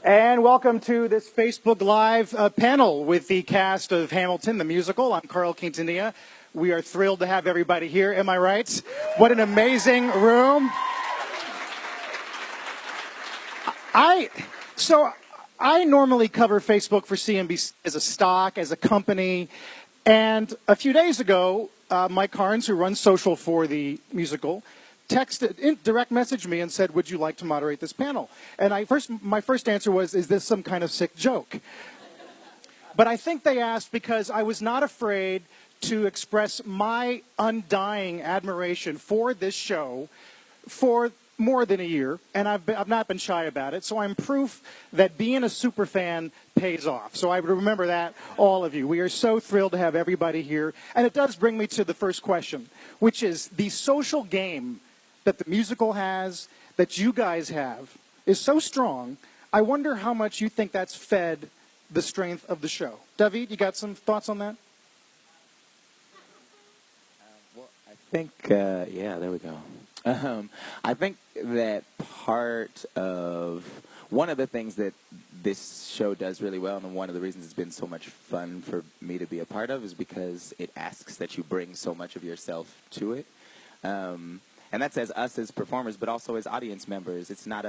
And welcome to this Facebook Live panel with the cast of Hamilton, the musical. I'm Carl Quintanilla. We are thrilled to have everybody here. Am I right? What an amazing room. I normally cover Facebook for CNBC as a stock, as a company. And a few days ago, Mike Carnes, who runs social for the musical, direct messaged me and said, would you like to moderate this panel? And my first answer was, is this some kind of sick joke? But I think they asked because I was not afraid to express my undying admiration for this show for more than a year, and I've not been shy about it. So I'm proof that being a super fan pays off. So I would remember that, all of you. We are so thrilled to have everybody here. And it does bring me to the first question, which is the social game that the musical has, that you guys have, is so strong. I wonder how much you think that's fed the strength of the show. David, you got some thoughts on that? Well, I think, yeah, there we go. I think that one of the things that this show does really well, and one of the reasons it's been so much fun for me to be a part of, is because it asks that you bring so much of yourself to it. And that's as us as performers, but also as audience members. It's not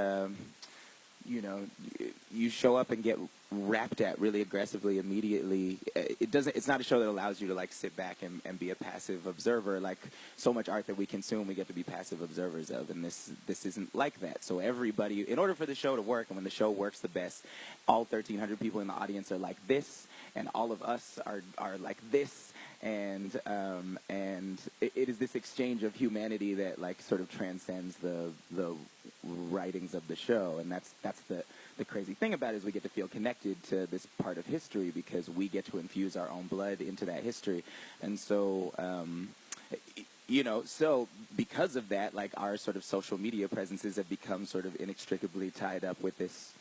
you show up and get rapped at really aggressively immediately. It's not a show that allows you to like sit back and be a passive observer. Like so much art that we consume, we get to be passive observers of, and this isn't like that. So everybody, in order for the show to work, and when the show works the best, all 1,300 people in the audience are like this, and all of us are like this. And it is this exchange of humanity that like sort of transcends the writings of the show, and that's the crazy thing about it, is we get to feel connected to this part of history because we get to infuse our own blood into that history, and so so because of that, like our sort of social media presences have become sort of inextricably tied up with this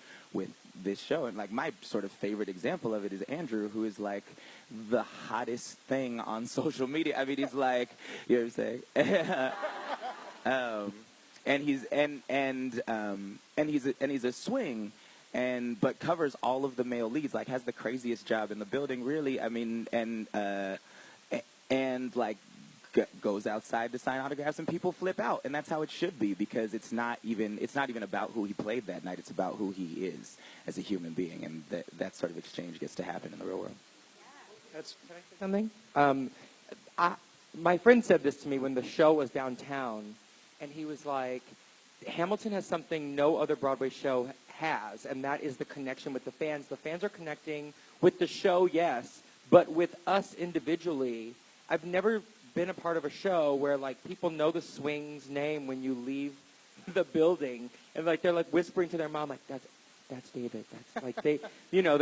show. And like my sort of favorite example of it is Andrew, who is like the hottest thing on social media. I mean, he's like, you know what I'm saying? And he's a swing, but covers all of the male leads, like has the craziest job in the building, really. I mean, and like goes outside to sign autographs, and people flip out, and that's how it should be, because it's not even about who he played that night. It's about who he is as a human being, and that sort of exchange gets to happen in the real world. Can I say something? My friend said this to me when the show was downtown, and he was like, Hamilton has something no other Broadway show has, and that is the connection with the fans. The fans are connecting with the show, yes, but with us individually. I've never been a part of a show where like people know the swing's name when you leave the building, and like they're like whispering to their mom, like that's David. That's like they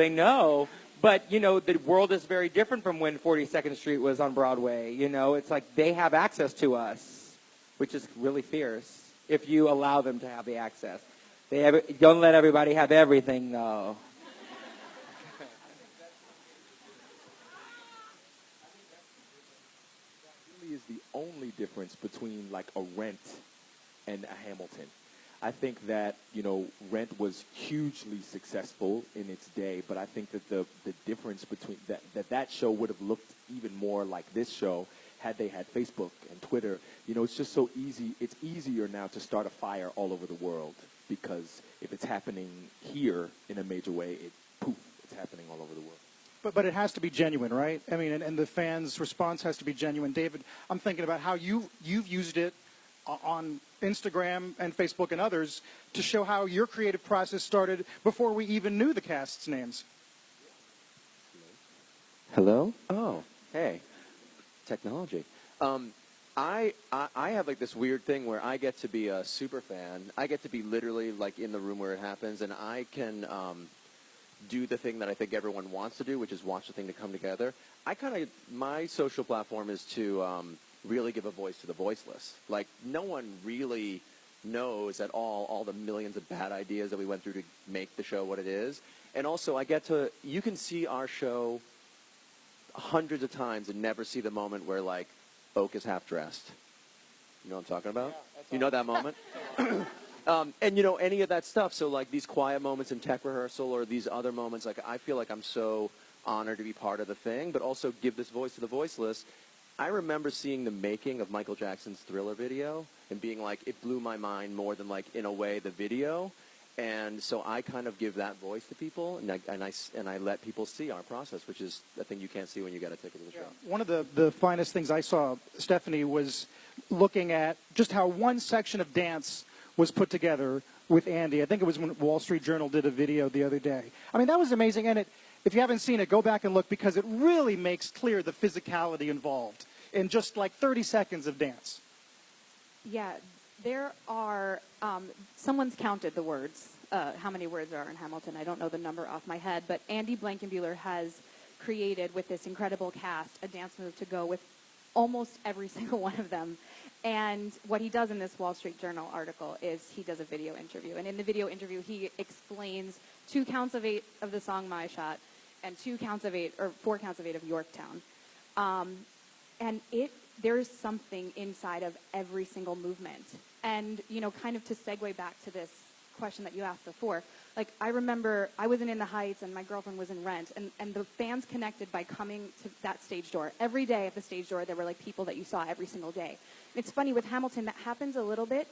know. But the world is very different from when 42nd Street was on Broadway. It's like they have access to us, which is really fierce if you allow them to have the access. Don't let everybody have everything though. Is the only difference between like a Rent and a Hamilton. I think that Rent was hugely successful in its day, but I think that the difference between that show would have looked even more like this show had they had Facebook and Twitter. It's just so easy. It's easier now to start a fire all over the world, because if it's happening here in a major way, it's happening all over the world. But it has to be genuine, right? I mean, and the fans' response has to be genuine. David, I'm thinking about how you've used it on Instagram and Facebook and others to show how your creative process started before we even knew the cast's names. Hello? Oh, hey. Technology. I have like this weird thing where I get to be a super fan. I get to be literally like in the room where it happens, and I can do the thing that I think everyone wants to do, which is watch the thing to come together. My social platform is to really give a voice to the voiceless. Like, no one really knows at all the millions of bad ideas that we went through to make the show what it is. And also, you can see our show hundreds of times and never see the moment where, like, Oak is half-dressed. You know what I'm talking about? Yeah, you know that moment? And you know, any of that stuff. So like these quiet moments in tech rehearsal or these other moments, like I feel like I'm so honored to be part of the thing, but also give this voice to the voiceless. I remember seeing the making of Michael Jackson's Thriller video and being like, it blew my mind more than like in a way the video. And so I kind of give that voice to people, and I let people see our process, which is a thing you can't see when you get a ticket to the show. One of the finest things I saw, Stephanie, was looking at just how one section of dance was put together with Andy. I think it was when Wall Street Journal did a video the other day. I mean, that was amazing. And if you haven't seen it, go back and look, because it really makes clear the physicality involved in just like 30 seconds of dance. Yeah, there are, someone's counted the words, how many words there are in Hamilton. I don't know the number off my head, but Andy Blankenbuehler has created with this incredible cast a dance move to go with almost every single one of them. And what he does in this Wall Street Journal article is he does a video interview. And in the video interview, he explains 2 counts of 8 of the song My Shot and 2 counts of 8, or 4 counts of 8 of Yorktown. And there's something inside of every single movement. And, you know, kind of to segue back to this question that you asked before, like, I remember I was in the Heights and my girlfriend was in Rent, and the fans connected by coming to that stage door. Every day at the stage door, there were, like, people that you saw every single day. And it's funny, with Hamilton, that happens a little bit,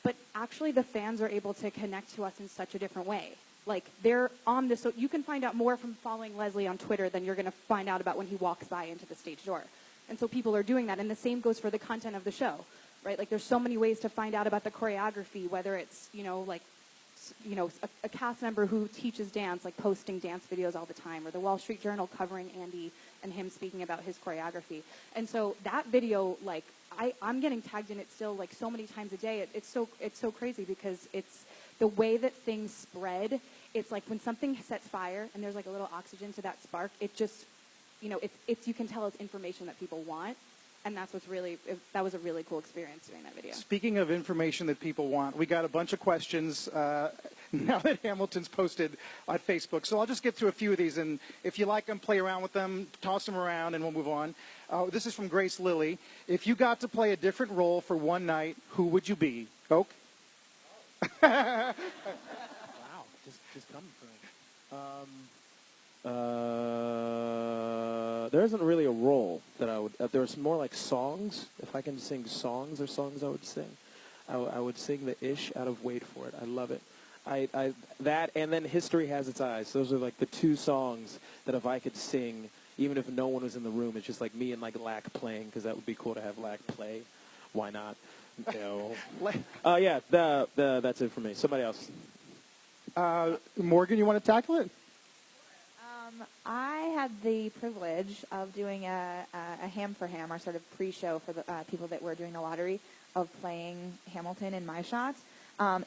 but actually the fans are able to connect to us in such a different way. Like, they're on this, so you can find out more from following Leslie on Twitter than you're going to find out about when he walks by into the stage door. And so people are doing that, and the same goes for the content of the show, right? Like, there's so many ways to find out about the choreography, whether it's, you know, like, you know, a cast member who teaches dance, like posting dance videos all the time, or the Wall Street Journal covering Andy and him speaking about his choreography. And so that video, like, I'm getting tagged in it still, like, so many times a day. It's so crazy, because it's the way that things spread. It's like when something sets fire and there's like a little oxygen to that spark, it just, you know, it's you can tell it's information that people want. And that's what's really, that was a really cool experience doing that video. Speaking of information that people want, we got a bunch of questions now that Hamilton's posted on Facebook. So I'll just get through a few of these, and if you like them, play around with them, toss them around, and we'll move on. This is from Grace Lilly. If you got to play a different role for one night, who would you be? Oak? Wow, just coming from. There isn't really a role that I would. There's more like songs. If I can sing songs, or songs I would sing. I would sing the Ish out of Wait For It. I love it. That, and then History Has Its Eyes. Those are like the 2 songs that if I could sing, even if no one was in the room, it's just like me and like Lack playing, because that would be cool to have Lack play. Why not? No. Yeah, that's it for me. Somebody else. Morgan, you want to tackle it? I had the privilege of doing a Ham for Ham, our sort of pre-show for the people that were doing the lottery, of playing Hamilton in My Shot.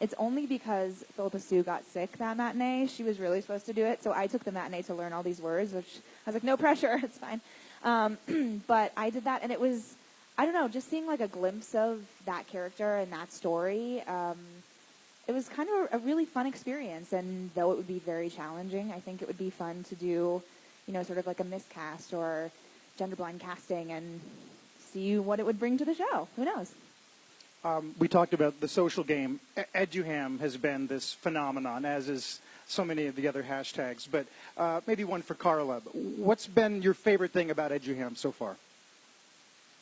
It's only because Philippa Sue got sick that matinee. She was really supposed to do it, so I took the matinee to learn all these words, which I was like, no pressure, it's fine. But I did that, and it was, I don't know, just seeing like a glimpse of that character and that story. It was kind of a really fun experience, and though it would be very challenging, I think it would be fun to do, you know, sort of like a miscast or gender-blind casting and see what it would bring to the show. Who knows? We talked about the social game. Eduham has been this phenomenon, as is so many of the other hashtags. But maybe one for Carla. What's been your favorite thing about Eduham so far?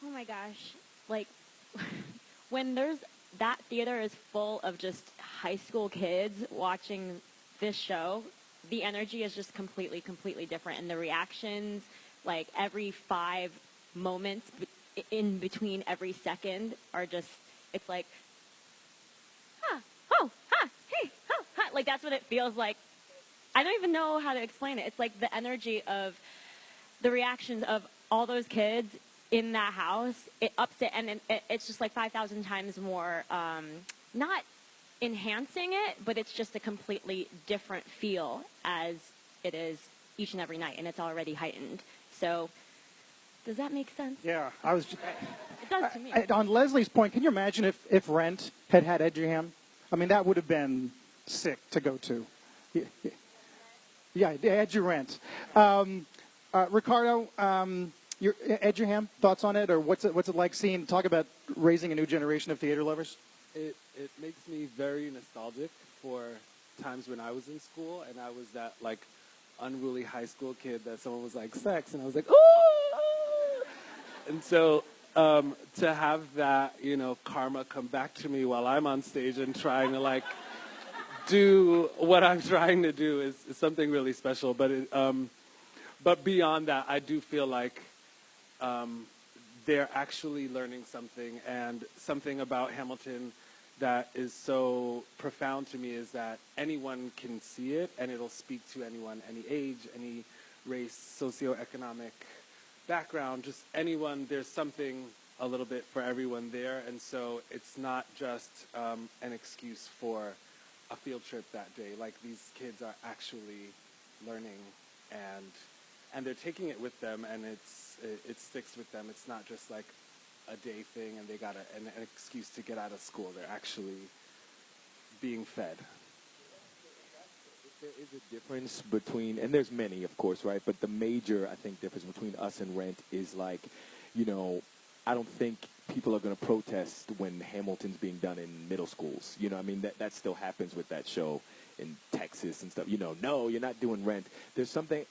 Oh my gosh. Like, when that theater is full of just high school kids watching this show, the energy is just completely different. And the reactions, like every 5 moments in between every second are just, it's like, huh, oh, huh, hey, oh, huh. Like, that's what it feels like. I don't even know how to explain it. It's like the energy of the reactions of all those kids in that house. It ups it, and it's just like 5,000 times more, not enhancing it, but it's just a completely different feel as it is each and every night, and it's already heightened. So, does that make sense? Yeah, I was. It does to me. On Leslie's point, can you imagine if Rent had Eduham? I mean, that would have been sick to go to. Yeah, Edu-Rent. Ricardo, your Eduham, thoughts on it, or what's it like talk about raising a new generation of theater lovers? it makes me very nostalgic for times when I was in school and I was that like unruly high school kid that someone was like sex and I was like ooh, and so to have that karma come back to me while I'm on stage and trying to like do what I'm trying to do is something really special. But beyond that, I do feel like they're actually learning something, and something about Hamilton that is so profound to me is that anyone can see it, and it'll speak to anyone, any age, any race, socioeconomic background, just anyone. There's something a little bit for everyone there, and so it's not just an excuse for a field trip that day. Like, these kids are actually learning, and they're taking it with them, and it sticks with them. It's not just like a day thing, and they got an excuse to get out of school. They're actually being fed. There is a difference between, and there's many, of course, right? But the major, I think, difference between us and Rent is like, I don't think people are going to protest when Hamilton's being done in middle schools. I mean, that still happens with that show in Texas and stuff. No, you're not doing Rent. There's something,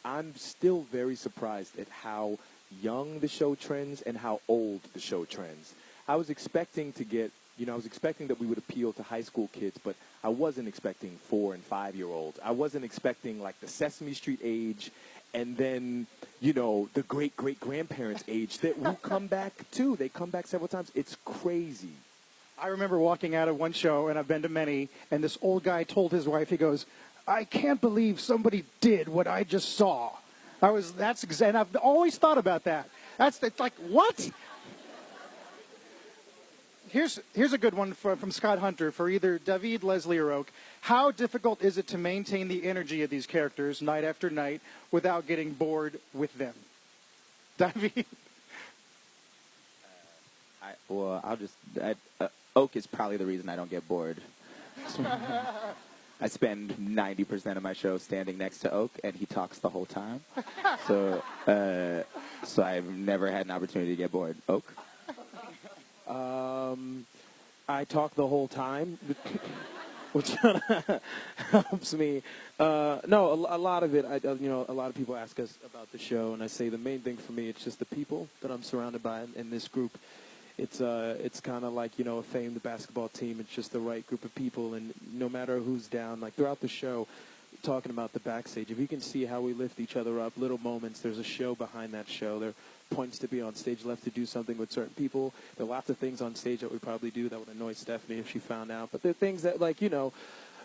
I'm still very surprised at how young the show trends and how old the show trends. I was expecting to get, I was expecting that we would appeal to high school kids, but I wasn't expecting 4- and 5-year-olds. I wasn't expecting like the Sesame Street age, and then, the great-great-grandparents age that will come back too. They come back several times. It's crazy. I remember walking out of one show, and I've been to many, and this old guy told his wife, he goes, "I can't believe somebody did what I just saw." And I've always thought about that. It's like, what? Here's a good one from Scott Hunter for either David, Leslie, or Oak. How difficult is it to maintain the energy of these characters night after night without getting bored with them? David? Oak is probably the reason I don't get bored. I spend 90% of my show standing next to Oak, and he talks the whole time. So I've never had an opportunity to get bored. Oak? I talk the whole time, which helps me. No, a lot of it, a lot of people ask us about the show, and I say the main thing for me, it's just the people that I'm surrounded by in this group. It's kind of like, a famed basketball team. It's just the right group of people, and no matter who's down, like throughout the show, talking about the backstage, if you can see how we lift each other up, little moments, there's a show behind that show. There are points to be on stage left to do something with certain people. There are lots of things on stage that we probably do that would annoy Stephanie if she found out. But there are things that, like,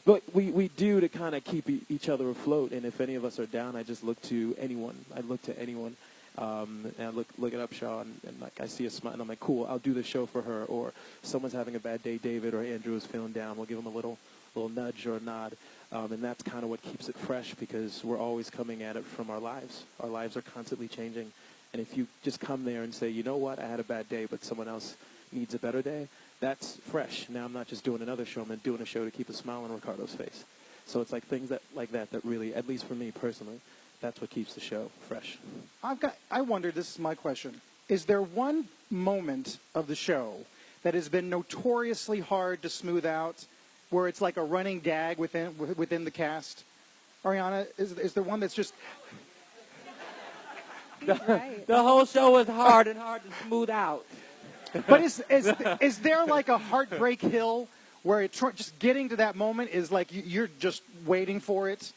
but we do to kind of keep each other afloat. And if any of us are down, I just look to anyone. I look to anyone. And I look at Upshaw, and like I see a smile, and I'm like, cool, I'll do the show for her. Or someone's having a bad day, David or Andrew is feeling down, we'll give them a little nudge or a nod. And that's kind of what keeps it fresh, because we're always coming at it from our lives. Our lives are constantly changing. And if you just come there and say, you know what, I had a bad day, but someone else needs a better day, that's fresh. Now I'm not just doing another show, I'm doing a show to keep a smile on Ricardo's face. So it's like things that really, at least for me personally, that's what keeps the show fresh. I wonder, this is my question, is there one moment of the show that has been notoriously hard to smooth out, where it's like a running gag within the cast? Ariana, is there one that's just... The whole show was hard and hard to smooth out. But is there like a heartbreak hill where just getting to that moment is like you're just waiting for it?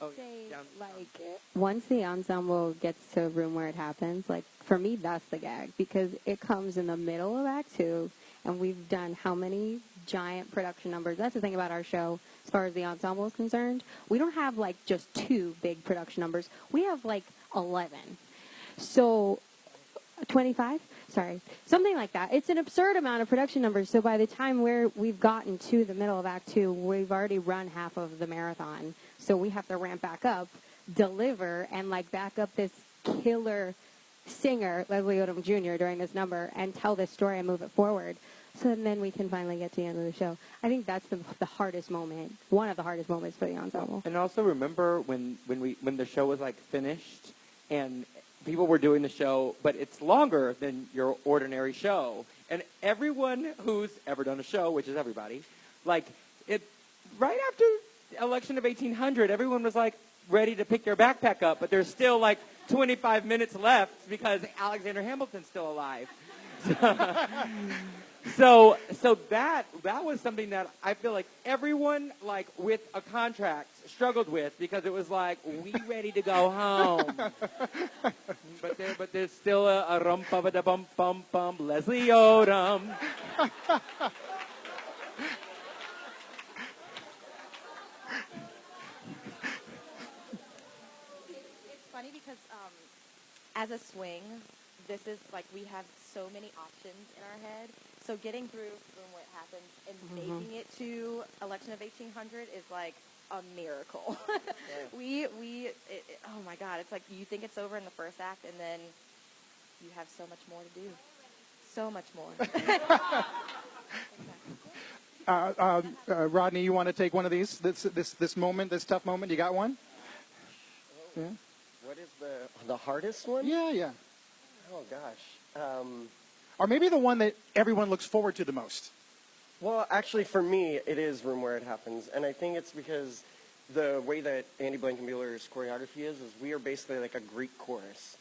I would say, like, once the ensemble gets to a room where it happens, like, for me, that's the gag, because it comes in the middle of Act 2, and we've done how many giant production numbers. That's the thing about our show, as far as the ensemble is concerned. We don't have, like, just 2 big production numbers. We have, like, 11. So, 25? Sorry. Something like that. It's an absurd amount of production numbers, so by the time we've gotten to the middle of Act 2, we've already run half of the marathon. So we have to ramp back up, deliver, and, like, back up this killer singer, Leslie Odom Jr., during this number, and tell this story and move it forward. So then we can finally get to the end of the show. I think that's the hardest moment, one of the hardest moments for the ensemble. And also remember when the show was, like, finished, and people were doing the show, but it's longer than your ordinary show. And everyone who's ever done a show, which is everybody, like it, right after election of 1800, everyone was like ready to pick their backpack up, but there's still like 25 minutes left because Alexander Hamilton's still alive. So that was something that I feel like everyone like with a contract struggled with, because it was like, we ready to go home, but there's still a rum pa da bum bum bum Leslie Odom. It's funny because as a swing, this is like we have so many options in our head. So getting through from what happened and making it to election of 1800 is like a miracle. Oh my God, it's like you think it's over in the first act, and then you have so much more to do. So much more. Rodney, you want to take one of these? This moment, this tough moment. You got one? Yeah. What is the hardest one? Yeah. Oh gosh. Or maybe the one that everyone looks forward to the most. Well, actually, for me, it is Room Where It Happens, and I think it's because the way that Andy Blankenbuehler's choreography is we are basically like a Greek chorus,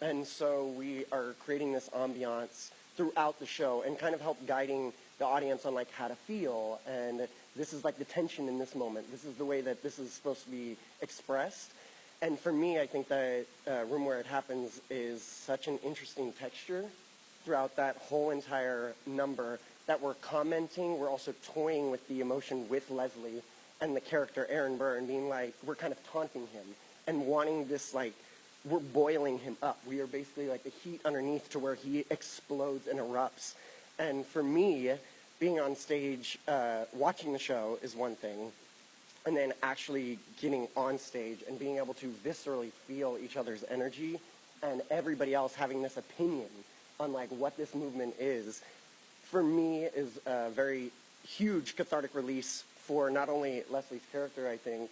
and so we are creating this ambiance throughout the show and kind of help guiding the audience on like how to feel, and this is like the tension in this moment. This is the way that this is supposed to be expressed. And for me, I think that Room Where It Happens is such an interesting texture throughout that whole entire number that we're commenting. We're also toying with the emotion with Leslie and the character Aaron Burr, and being like, we're kind of taunting him and wanting this, like, we're boiling him up. We are basically like the heat underneath to where he explodes and erupts. And for me, being on stage, watching the show is one thing, and then actually getting on stage and being able to viscerally feel each other's energy and everybody else having this opinion on like what this movement is, for me is a very huge cathartic release for not only Leslie's character, I think,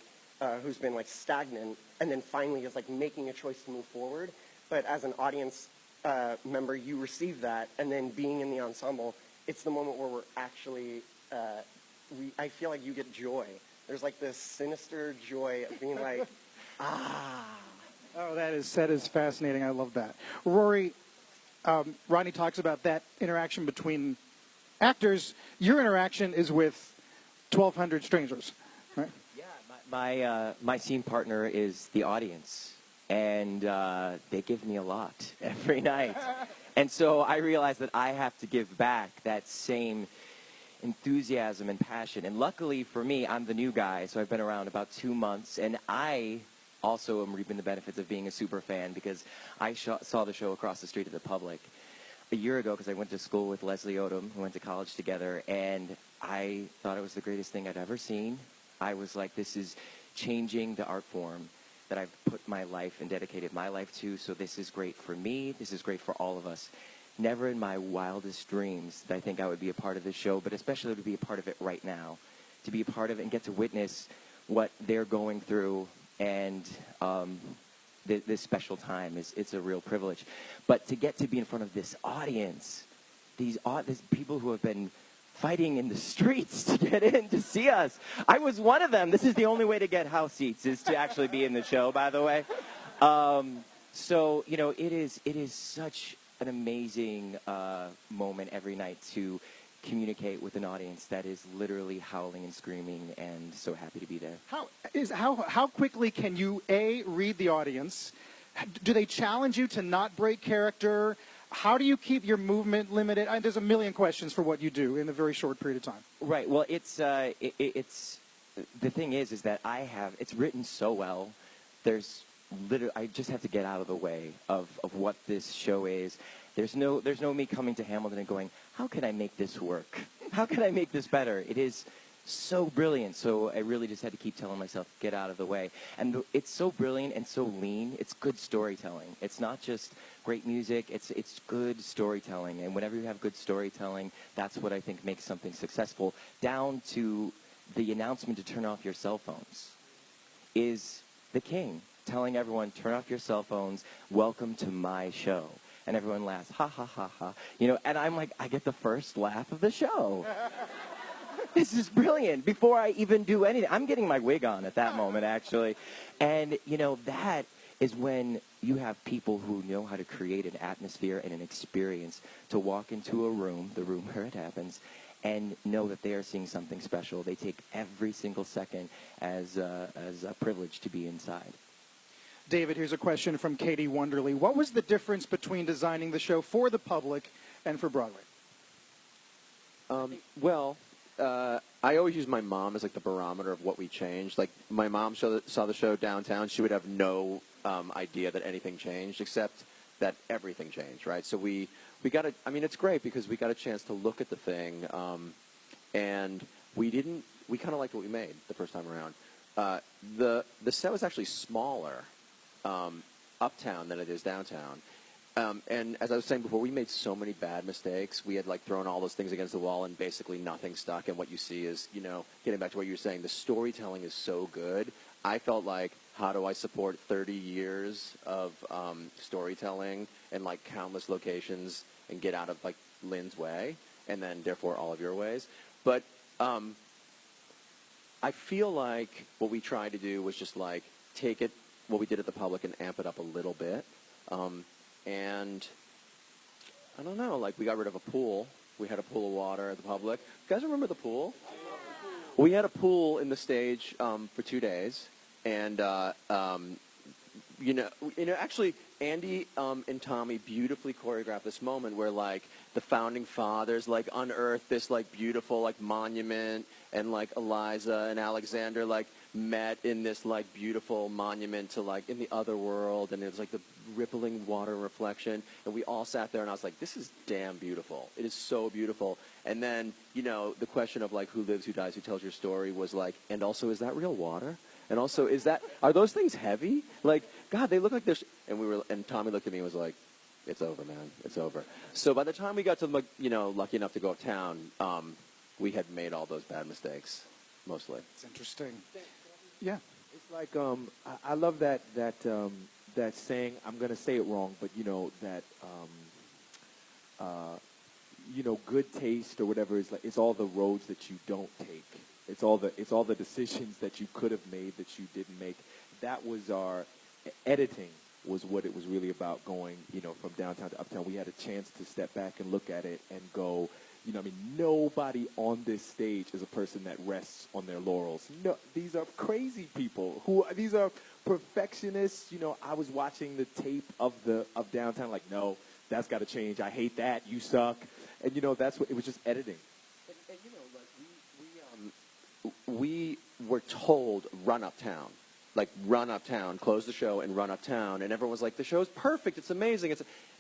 who's been like stagnant and then finally is like making a choice to move forward, but as an audience member, you receive that, and then being in the ensemble, it's the moment where we're actually, I feel like you get joy. There's like this sinister joy of being like, ah. Oh, that is fascinating. I love that. Rory, Rodney talks about that interaction between actors. Your interaction is with 1,200 strangers, right? Yeah, my scene partner is the audience, and they give me a lot every night. And so I realize that I have to give back that same enthusiasm and passion. And luckily for me, I'm the new guy, so I've been around about 2 months, and I also am reaping the benefits of being a super fan, because I saw the show across the street at the Public a year ago, because I went to school with Leslie Odom, who went to college together, and I thought it was the greatest thing I'd ever seen. I was like, this is changing the art form that I've put my life and dedicated my life to, so this is great for me, this is great for all of us. Never in my wildest dreams did I think I would be a part of this show, but especially to be a part of it right now, to be a part of it and get to witness what they're going through, and this special time it's a real privilege. But to get to be in front of this audience, these people who have been fighting in the streets to get in to see us. I was one of them. This is the only way to get house seats, is to actually be in the show, by the way. So, you know, it is such an amazing moment every night to communicate with an audience that is literally howling and screaming, and so happy to be there. How quickly can you, A, read the audience? Do they challenge you to not break character? How do you keep your movement limited? There's a million questions for what you do in a very short period of time. Right. Well, it's the thing is that it's written so well. There's literally, I just have to get out of the way of what this show is. There's no me coming to Hamilton and going, how can I make this work? How can I make this better? It is so brilliant. So I really just had to keep telling myself, get out of the way. And it's so brilliant and so lean. It's good storytelling. It's not just great music. It's good storytelling. And whenever you have good storytelling, that's what I think makes something successful. Down to the announcement to turn off your cell phones is the king telling everyone, turn off your cell phones. Welcome to my show. and everyone laughs, ha, ha, ha, ha. You know, and I'm like, I get the first laugh of the show. This is brilliant. Before I even do anything, I'm getting my wig on at that moment, actually. And, you know, that is when you have people who know how to create an atmosphere and an experience to walk into a room, the room where it happens, and know that they are seeing something special. They take every single second as a privilege to be inside. David, here's a question from Katie Wonderly. What was the difference between designing the show for the public and for Broadway? I always use my mom as like the barometer of what we changed. Like my mom saw the show downtown. She would have no idea that anything changed, except that everything changed, right? So we got I mean, it's great because we got a chance to look at the thing, and we kind of liked what we made the first time around. The set was actually smaller uptown than it is downtown. And as I was saying before, we made so many bad mistakes. We had like thrown all those things against the wall and basically nothing stuck. And what you see is, you know, getting back to what you were saying, the storytelling is so good. I felt like, how do I support 30 years of storytelling and like countless locations and get out of like Lynn's way and then therefore all of your ways? But I feel like what we tried to do was just like take it, what we did at the public, and amp it up a little bit. And I don't know, like we got rid of a pool. We had a pool of water at the public. You guys remember the pool? We had a pool in the stage for 2 days, and actually, Andy and Tommy beautifully choreographed this moment where like the founding fathers like unearthed this like beautiful like monument, and like Eliza and Alexander like met in this like beautiful monument to like in the other world, and it was like the rippling water reflection, and we all sat there and I was like, this is damn beautiful. It is so beautiful. And then, you know, the question of like who lives, who dies, who tells your story was like, and also, is that real water? And also, are those things heavy? Like, God, they look like they're, and Tommy looked at me and was like, it's over, man. It's over. So by the time we got to, you know, lucky enough to go uptown, we had made all those bad mistakes, mostly. It's interesting. Yeah. It's like, I love that saying, I'm going to say it wrong, but you know, that, you know, good taste or whatever is like, it's all the roads that you don't take. It's all the decisions that you could have made that you didn't make. That was our editing, was what it was really about, going, you know, from downtown to uptown. We had a chance to step back and look at it and go, you know, I mean, nobody on this stage is a person that rests on their laurels. No, these are crazy people these are perfectionists. You know, I was watching the tape of downtown, like, no, that's got to change. I hate that. You suck. And, you know, that's what, it was just editing. And you know, like we were told, run uptown. Like, run uptown, close the show and run uptown. And everyone was like, the show's perfect. It's amazing.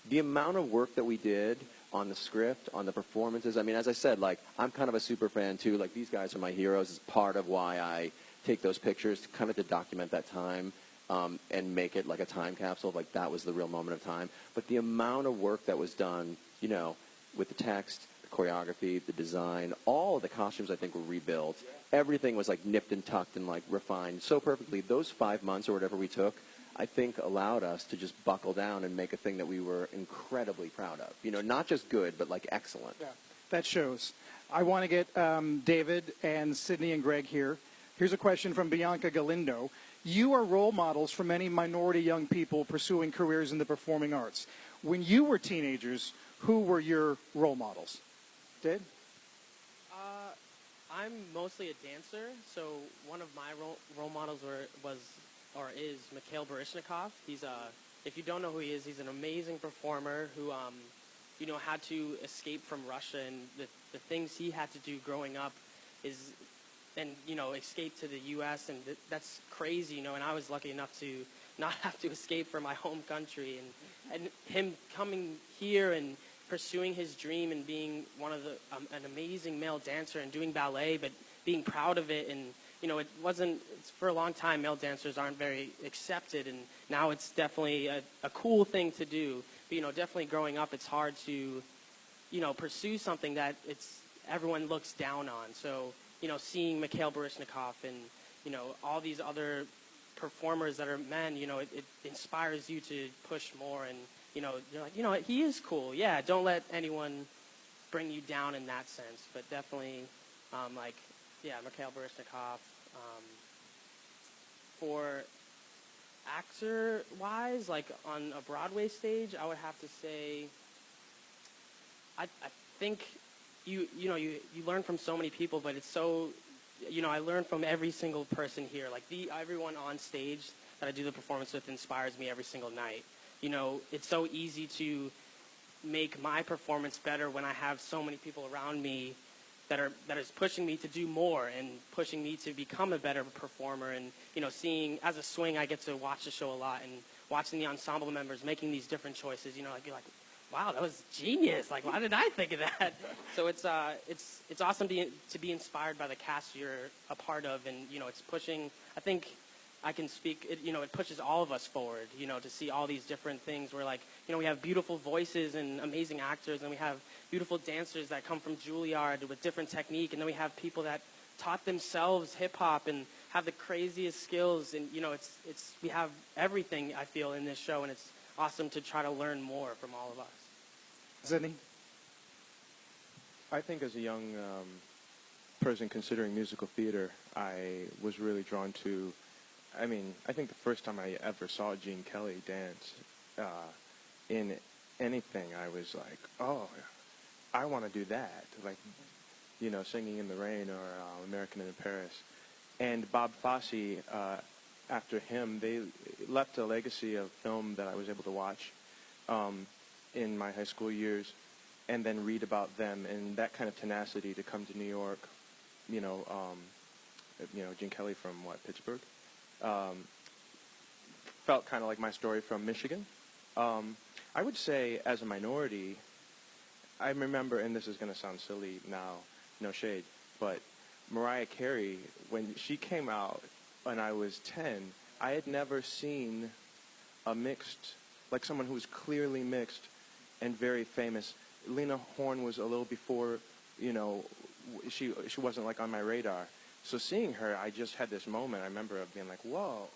The amount of work that we did on the script, on the performances. I mean, as I said, like, I'm kind of a super fan, too. Like, these guys are my heroes. It's part of why I take those pictures, kind of to document that time and make it like a time capsule. Like, that was the real moment of time. But the amount of work that was done, you know, with the text, the choreography, the design, all of the costumes, I think, were rebuilt. Everything was, like, nipped and tucked and, like, refined so perfectly. Those 5 months or whatever we took, I think, allowed us to just buckle down and make a thing that we were incredibly proud of. You know, not just good, but, like, excellent. Yeah, that shows. I want to get David and Sydney and Greg here. Here's a question from Bianca Galindo. You are role models for many minority young people pursuing careers in the performing arts. When you were teenagers, who were your role models? Did? I'm mostly a dancer, so one of my role models is Mikhail Baryshnikov. He's if you don't know who he is, he's an amazing performer who you know, had to escape from Russia, and the things he had to do growing up you know, escape to the U.S. and that's crazy, you know. And I was lucky enough to not have to escape from my home country, and him coming here and pursuing his dream and being one of an amazing male dancer and doing ballet, but being proud of it. And you know, for a long time, male dancers aren't very accepted, and now it's definitely a cool thing to do. But you know, definitely growing up, it's hard to, you know, pursue something that everyone looks down on. So you know, seeing Mikhail Baryshnikov and you know, all these other performers that are men, you know, it inspires you to push more and you're like, what, he is cool. Yeah, don't let anyone bring you down in that sense. But definitely, Mikhail Baryshnikov. For actor-wise, like on a Broadway stage, I would have to say, I think you learn from so many people, but it's so, I learn from every single person here. Like everyone on stage that I do the performance with inspires me every single night. It's so easy to make my performance better when I have so many people around me that is pushing me to do more and pushing me to become a better performer. And seeing as a swing, I get to watch the show a lot and watching the ensemble members making these different choices. You're like, wow, that was genius. Like, why didn't I think of that? So it's awesome to be inspired by the cast you're a part of, and it's pushing. I think I can speak. It pushes all of us forward. To see all these different things. Where we have beautiful voices and amazing actors, and we have beautiful dancers that come from Juilliard with different technique, and then we have people that taught themselves hip hop and have the craziest skills. And we have everything, I feel, in this show, and it's awesome to try to learn more from all of us. Sydney? I think as a young person considering musical theater, I was really drawn to, I think the first time I ever saw Gene Kelly dance in anything, I was like, oh, I want to do that. Like, Singing in the Rain or American in Paris. And Bob Fosse, after him, they left a legacy of film that I was able to watch in my high school years, and then read about them and that kind of tenacity to come to New York. Gene Kelly from Pittsburgh. Felt kind of like my story from Michigan. I would say, as a minority, I remember, and this is going to sound silly now, no shade, but Mariah Carey, when she came out when I was 10, I had never seen a mixed, like someone who was clearly mixed and very famous. Lena Horne was a little before, she wasn't like on my radar. So seeing her, I just had this moment, I remember, of being like, whoa,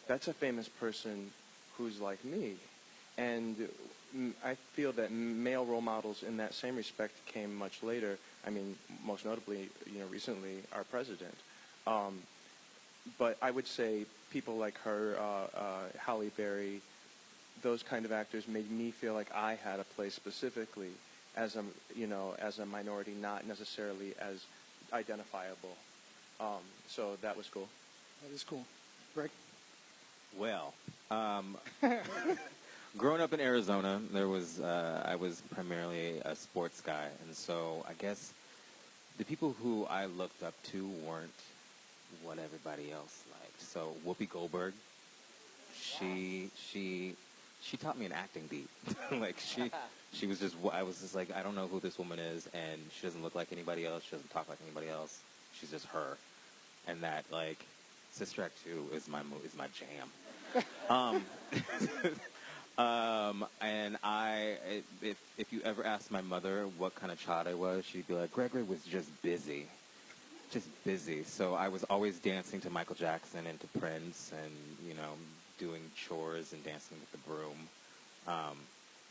that's a famous person who's like me. And I feel that male role models in that same respect came much later. Most notably, recently, our president. But I would say people like her, Halle Berry, those kind of actors made me feel like I had a place specifically as a minority, not necessarily as identifiable. So that was cool. That is cool. Greg? Well, growing up in Arizona, I was primarily a sports guy, and so I guess the people who I looked up to weren't what everybody else liked. So Whoopi Goldberg, she taught me an acting beat. She was just, I was just like, I don't know who this woman is, and she doesn't look like anybody else. She doesn't talk like anybody else. She's just her, and that Sister Act 2 is my jam. And if you ever asked my mother what kind of child I was, she'd be like, Gregory was just busy. So I was always dancing to Michael Jackson and to Prince and, doing chores and dancing with the broom.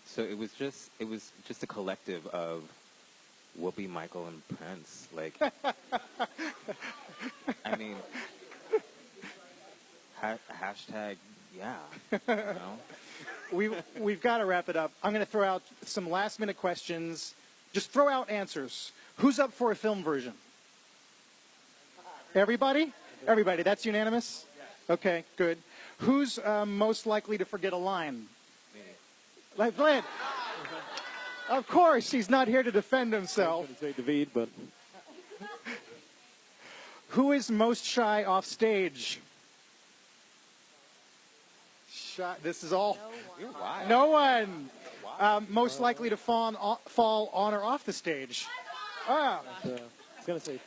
So it was just a collective of Whoopi, Michael, and Prince. Hashtag, yeah. We've got to wrap it up. I'm going to throw out some last-minute questions. Just throw out answers. Who's up for a film version? Everybody? Everybody. That's unanimous? Okay, good. Who's most likely to forget a line? Me. Like Glenn. Of course, he's not here to defend himself. I was going to say David, but... Who is most shy off stage? This is all. No one. Most likely to fall on or off the stage. I was going to say.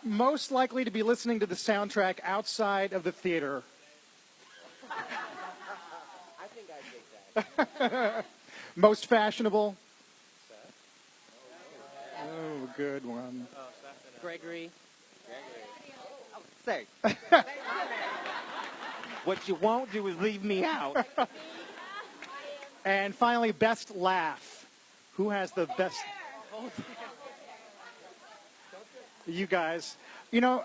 Most likely to be listening to the soundtrack outside of the theater. I think I'd take that. Most fashionable. Oh, good one. Gregory. Oh, say. What you won't do is leave me out. And finally, best laugh. Who has the best? You guys. You know,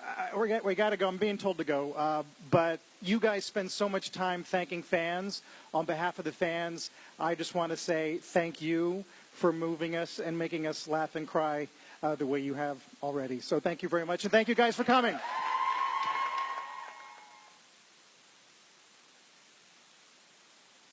we got to go. I'm being told to go. But you guys spend so much time thanking fans. On behalf of the fans, I just want to say thank you for moving us and making us laugh and cry the way you have already. So thank you very much. And thank you guys for coming.